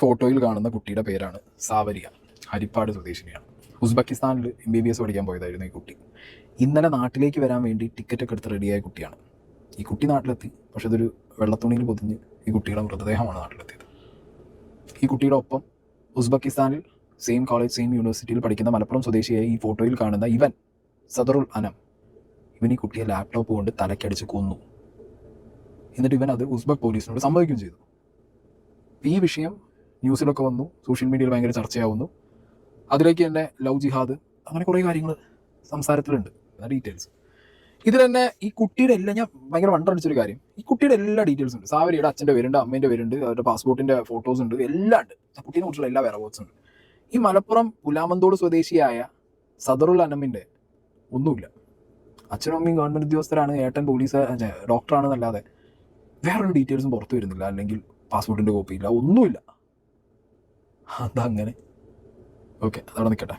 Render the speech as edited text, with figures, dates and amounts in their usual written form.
ഫോട്ടോയിൽ കാണുന്ന കുട്ടിയുടെ പേരാണ് സാവരിയ. ഹരിപ്പാട് സ്വദേശിനിയാണ്. ഉസ്ബെക്കിസ്ഥാനിൽ MBBS പഠിക്കാൻ പോയതായിരുന്നു ഈ കുട്ടി. ഇന്നലെ നാട്ടിലേക്ക് വരാൻ വേണ്ടി ടിക്കറ്റൊക്കെ എടുത്ത് റെഡിയായ കുട്ടിയാണ്. ഈ കുട്ടി നാട്ടിലെത്തി. പക്ഷെ ഇതൊരു വെള്ളത്തുണിയിൽ പൊതിഞ്ഞ് ഈ കുട്ടിയുടെ മൃതദേഹമാണ് നാട്ടിലെത്തിയത്. ഈ കുട്ടിയുടെ ഒപ്പം ഉസ്ബെക്കിസ്ഥാനിൽ സെയിം കോളേജ് സെയിം യൂണിവേഴ്സിറ്റിയിൽ പഠിക്കുന്ന മലപ്പുറം സ്വദേശിയായ ഈ ഫോട്ടോയിൽ കാണുന്ന ഇവൻ സദറുൽ അനം, ഇവൻ ഈ കുട്ടിയെ ലാപ്ടോപ്പ് കൊണ്ട് തലക്കടിച്ച് കൊന്നു. എന്നിട്ട് ഇവൻ അത് ഉസ്ബെക്ക് പോലീസിനോട് സമ്മതിക്കുകയും ചെയ്തു. ഈ വിഷയം ന്യൂസിലൊക്കെ വന്നു, സോഷ്യൽ മീഡിയയിൽ ഭയങ്കര ചർച്ചയാവുന്നു. അതിലേക്ക് തന്നെ ലവ് ജിഹാദ്, അങ്ങനെ കുറേ കാര്യങ്ങൾ സംസാരത്തിലുണ്ട്. ഡീറ്റെയിൽസ് ഇതിൽ തന്നെ ഈ കുട്ടിയുടെ എല്ലാം, ഞാൻ ഭയങ്കര വണ്ടടിച്ചൊരു കാര്യം, ഈ കുട്ടിയുടെ എല്ലാ ഡീറ്റെയിൽസും ഉണ്ട്. സാവരിയുടെ അച്ഛൻ്റെ പേരുണ്ട്, അമ്മേൻ്റെ പേരുണ്ട്, അവരുടെ പാസ്പോർട്ടിൻ്റെ ഫോട്ടോസ് ഉണ്ട്, എല്ലാം ഉണ്ട്. കുട്ടീനെ കുറിച്ചുള്ള എല്ലാ വെറവേഴ്സും ഉണ്ട്. ഈ മലപ്പുറം പുലാമന്തോട് സ്വദേശിയായ സദറുൽ അനമിൻ്റെ ഒന്നുമില്ല. അച്ഛനും അമ്മയും ഗവൺമെൻറ് ഉദ്യോഗസ്ഥരാണ്, ഏട്ടൻ പോലീസ് ഡോക്ടറാണെന്നല്ലാതെ വേറൊരു ഡീറ്റെയിൽസും പുറത്തു വരുന്നില്ല. അല്ലെങ്കിൽ പാസ്പോർട്ടിൻ്റെ കോപ്പി ഇല്ല, ഒന്നുമില്ല. അതങ്ങനെ ഓക്കെ, അതവിടെ നിൽക്കട്ടെ.